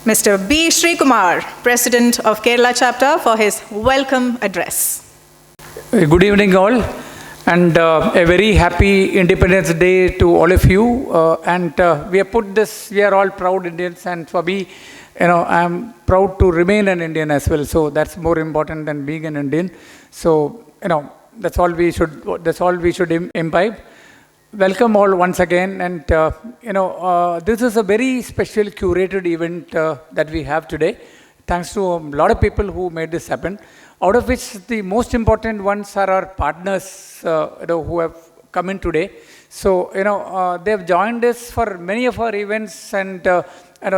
Mr. B. Sreekumar, President of Kerala Chapter, for his welcome address. Good evening all, and a very happy Independence Day to all of you. We have put this, we are all proud Indians, and for me, I'm proud to remain an Indian as well. So that's more important than being an Indian. So, that's all we should imbibe. Welcome all once again, and this is a very special curated event that we have today, thanks to a lot of people who made this happen, out of which the most important ones are our partners who have come in today. So, they have joined us for many of our events, and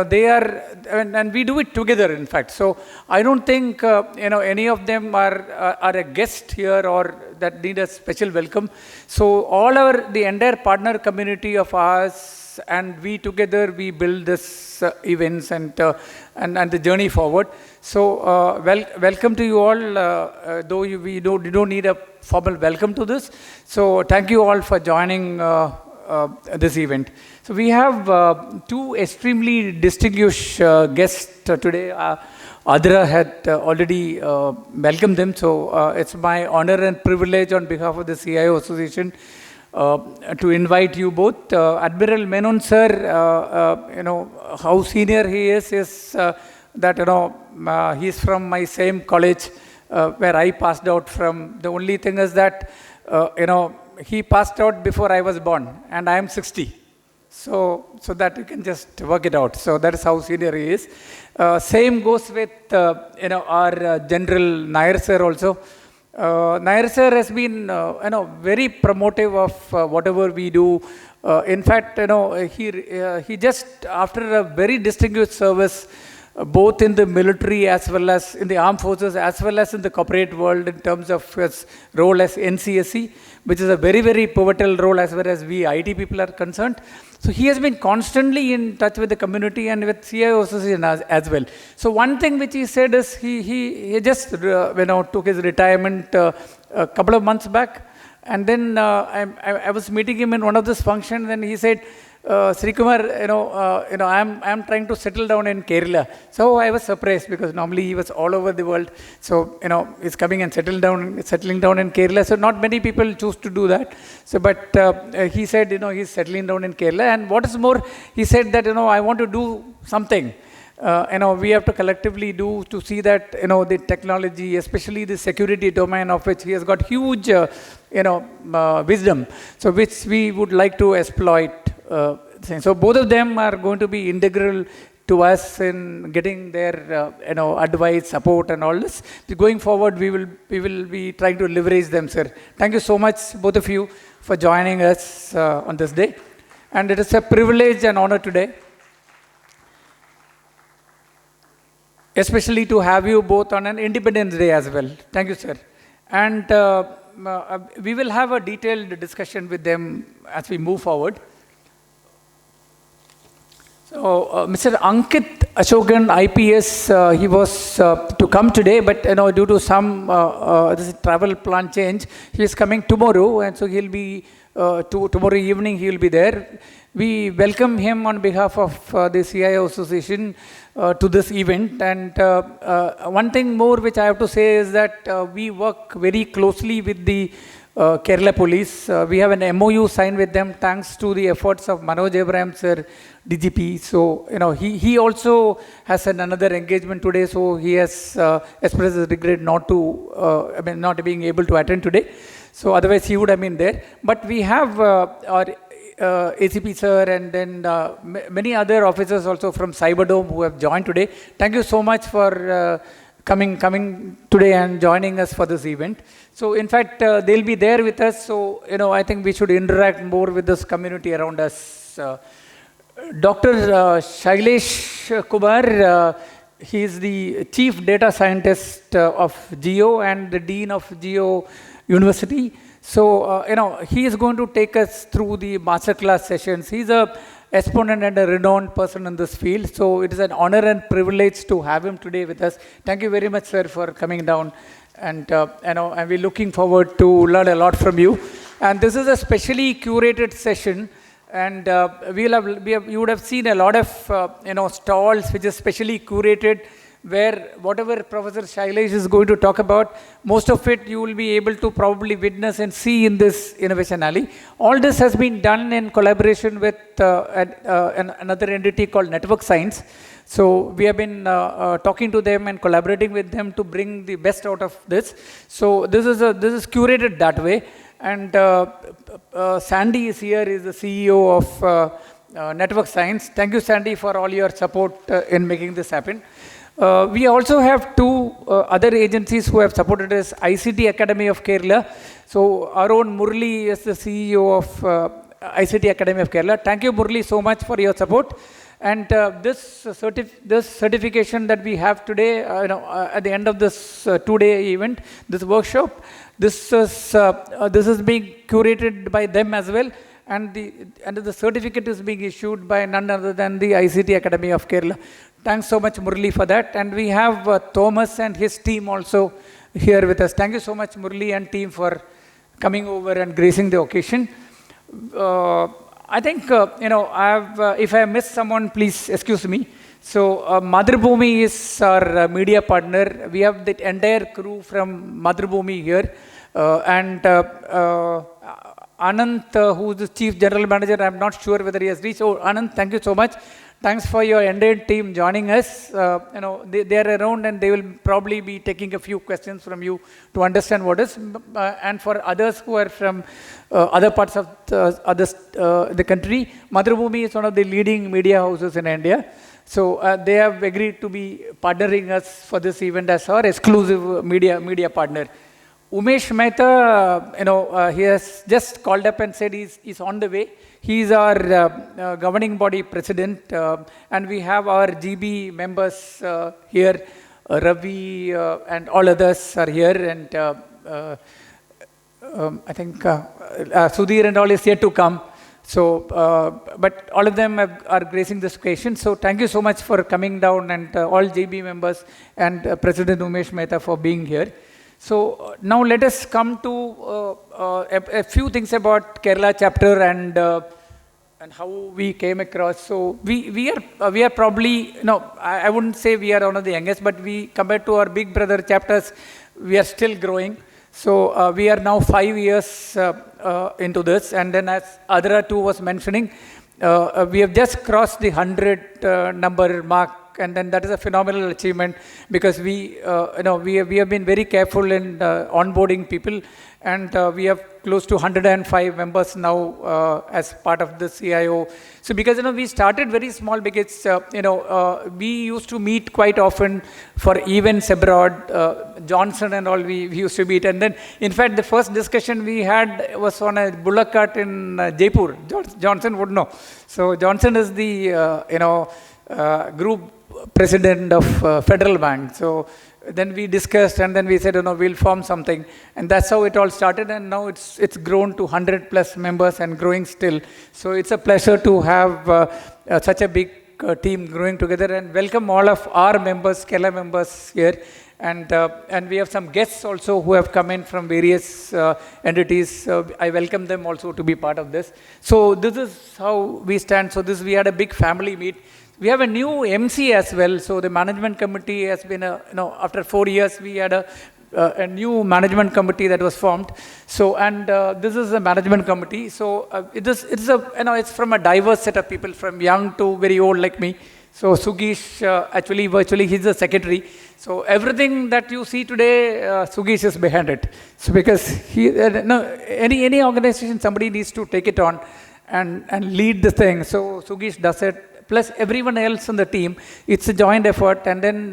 they are, and we do it together, in fact. So I don't think any of them are a guest here or that need a special welcome. So the entire partner community of ours, and we together, we build this events and the journey forward. So welcome to you all, though you don't need a formal welcome to this. So thank you all for joining this event. So we have two extremely distinguished guests today. Adra had already welcomed them, so it's my honor and privilege on behalf of the CIO Association to invite you both. Admiral Menon sir, how senior he is that he's from my same college where I passed out from. The only thing is that he passed out before I was born, and I am 60. So that you can just work it out. So that is how senior he is. Same goes with our General Nair sir also. Nair sir has been very promotive of whatever we do. In fact, he just, after a very distinguished service, both in the military as well as in the armed forces as well as in the corporate world, in terms of his role as NCSC, which is a very, very pivotal role as far as we IT people are concerned. So he has been constantly in touch with the community and with CIO Association as well. So one thing which he said is he just took his retirement a couple of months back, and then I was meeting him in one of these functions, and he said, Sreekumar, I'm trying to settle down in Kerala. So I was surprised, because normally he was all over the world. So, he's coming and settling down in Kerala. So not many people choose to do that. So, but he said, he's settling down in Kerala. And what is more, he said that, I want to do something. We have to collectively do to see that, the technology, especially the security domain, of which he has got huge, wisdom, so which we would like to exploit. So both of them are going to be integral to us in getting their, advice, support, and all this. Going forward, we will be trying to leverage them, sir. Thank you so much, both of you, for joining us on this day. And it is a privilege and honor today, especially to have you both on an Independence Day as well. Thank you, sir. And we will have a detailed discussion with them as we move forward. So, Mr. Ankit Ashokan, IPS, he was to come today, but due to some this travel plan change, he is coming tomorrow, and so he'll be tomorrow evening. He will be there. We welcome him on behalf of the CIO Association to this event. And one thing more which I have to say is that we work very closely with the Kerala Police. We have an MOU signed with them thanks to the efforts of Manoj Abraham sir, DGP. So, he also has another engagement today. So he has expressed his regret not being able to attend today. So otherwise he would have been there. But we have our ACP sir, and then many other officers also from Cyberdome who have joined today. Thank you so much for coming today and joining us for this event. So in fact, they'll be there with us. So, I think we should interact more with this community around us. Dr. Shailesh Kumar, he is the Chief Data Scientist of Geo and the Dean of Geo University. So, he is going to take us through the masterclass sessions. He's a exponent and a renowned person in this field. So it is an honor and privilege to have him today with us. Thank you very much, sir, for coming down. And we're looking forward to learn a lot from you. And this is a specially curated session and you would have seen a lot of stalls which is specially curated, where whatever Professor Shailesh is going to talk about, most of it you will be able to probably witness and see in this Innovation Alley. All this has been done in collaboration with another entity called Network Science. So we have been talking to them and collaborating with them to bring the best out of this. So this is curated that way. And Sandy is here, is the CEO of Network Science. Thank you, Sandy, for all your support in making this happen. We also have two other agencies who have supported us, ICT Academy of Kerala. So our own Murli is the CEO of ICT Academy of Kerala. Thank you, Murli, so much for your support. And this certification that we have today, at the end of this 2-day event, this workshop, this is being curated by them as well. And the certificate is being issued by none other than the ICT Academy of Kerala. Thanks so much, Murli, for that. And we have Thomas and his team also here with us. Thank you so much, Murli and team, for coming over and gracing the occasion. I think, if I missed someone, please excuse me. So, Madhurabhumi is our media partner. We have the entire crew from Madhurabhumi here. And Anant, who is the Chief General Manager, I'm not sure whether he has reached. Oh, Anant, thank you so much. Thanks for your entire team joining us. They are around and they will probably be taking a few questions from you to understand what is. And for others who are from other parts of the country, Madhurabhumi is one of the leading media houses in India. So they have agreed to be partnering us for this event as our exclusive media partner. Umesh Mehta, he has just called up and said he's on the way. He is our governing body president, and we have our GB members here. Ravi and all others are here, and I think Sudhir and all is yet to come. So, but all of them are gracing this occasion. So, thank you so much for coming down, and all GB members and President Umesh Mehta for being here. So now let us come to a few things about Kerala chapter and how we came across. So we are probably, I wouldn't say we are one of the youngest, but we, compared to our big brother chapters, we are still growing. So we are now 5 years into this, and then as Adra too was mentioning, we have just crossed the 100 number mark. And then that is a phenomenal achievement, because we have been very careful in onboarding people, and we have close to 105 members now as part of the CIO. So because we started very small, because we used to meet quite often for events abroad. Johnson and all we used to meet, and then in fact the first discussion we had was on a bullock cart in Jaipur. Johnson would know. So Johnson is the group president of Federal Bank. So then we discussed, and then we said, we'll form something, and that's how it all started. And now it's grown to 100 plus members and growing still. So it's a pleasure to have such a big team growing together, and welcome all of our members, Kerala members here. And we have some guests also who have come in from various entities. I welcome them also to be part of this. So this is how we stand. So we had a big family meet. We have a new MC as well. So the management committee has been, after 4 years, we had a new management committee that was formed. So, and this is a management committee. So it's from a diverse set of people, from young to very old like me. So Sugish, virtually he's the secretary. So everything that you see today, Sugish is behind it. So because any organization, somebody needs to take it on and lead the thing. So Sugish does it. Plus everyone else on the team, it's a joint effort. And then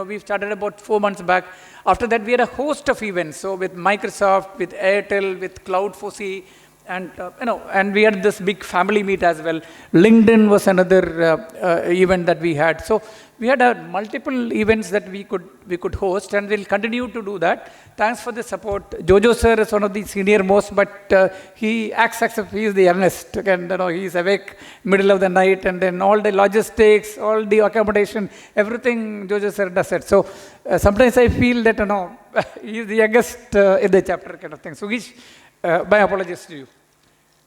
we started about 4 months back. After that, we had a host of events. So with Microsoft, with Airtel, with Cloud4C, and we had this big family meet as well. LinkedIn was another event that we had. So we had multiple events that we could host, and we'll continue to do that. Thanks for the support. Jojo sir is one of the senior most, but he acts as if he is the youngest, and he's awake middle of the night, and then all the logistics, all the accommodation, everything Jojo sir does it. So sometimes I feel that he's the youngest in the chapter kind of thing. Sugish, my apologies to you.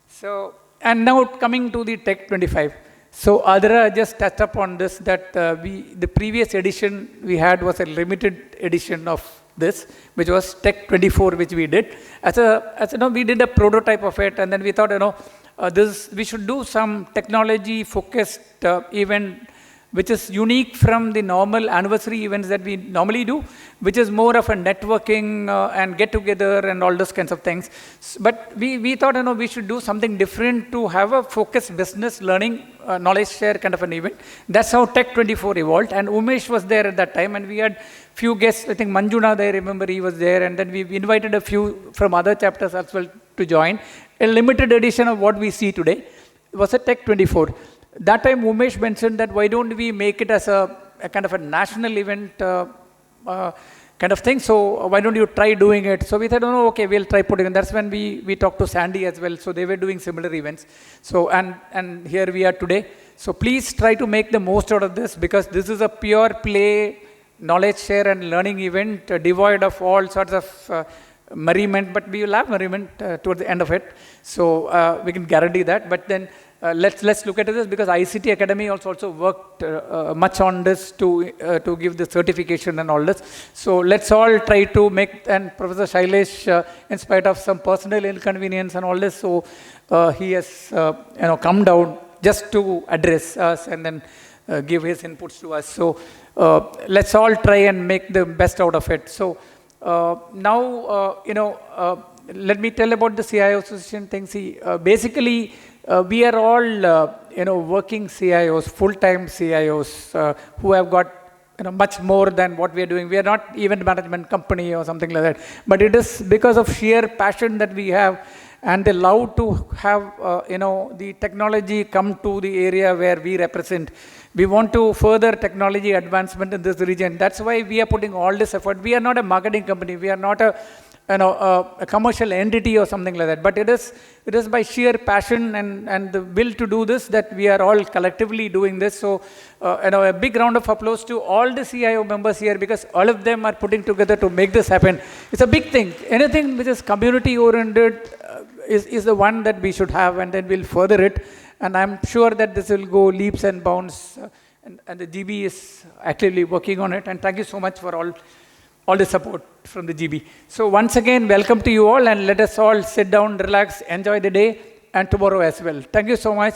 So, and now coming to the Tech25. So Adra just touched upon this, that the previous edition we had was a limited edition of this, which was Tech24, which we did. We did a prototype of it, and then we thought, we should do some technology-focused event, which is unique from the normal anniversary events that we normally do, which is more of a networking and get-together and all those kinds of things. But we thought, we should do something different to have a focused business learning, knowledge share kind of an event. That's how Tech24 evolved, and Umesh was there at that time, and we had few guests. I think Manjuna, I remember he was there, and then we invited a few from other chapters as well to join. A limited edition of what we see today was a Tech24. That time Umesh mentioned that why don't we make it as a kind of a national event kind of thing, so why don't you try doing it? So we said, okay, we'll try putting it. That's when we talked to Sandy as well, so they were doing similar events. So, and here we are today. So please try to make the most out of this, because this is a pure play, knowledge share and learning event, devoid of all sorts of merriment, but we will have merriment towards the end of it. So we can guarantee that. But then let's look at this, because ICT Academy also worked much on this to give the certification and all this. So let's all try to make, and Professor Shailesh, in spite of some personal inconvenience and all this, so he has come down just to address us and then give his inputs to us. So let's all try and make the best out of it. So now, let me tell about the CIO Association thing. See, basically, we are all, working CIOs, full-time CIOs, who have got, much more than what we are doing. We are not event management company or something like that. But it is because of sheer passion that we have, and the love to have, the technology come to the area where we represent. We want to further technology advancement in this region. That's why we are putting all this effort. We are not a marketing company. We are not a commercial entity or something like that. But it is by sheer passion and the will to do this that we are all collectively doing this. So, a big round of applause to all the CIO members here, because all of them are putting together to make this happen. It's a big thing. Anything which is community-oriented is the one that we should have, and then we'll further it. And I'm sure that this will go leaps and bounds, and the GB is actively working on it. And thank you so much for all the support from the GB. So once again, welcome to you all, and let us all sit down, relax, enjoy the day, and tomorrow as well. Thank you so much.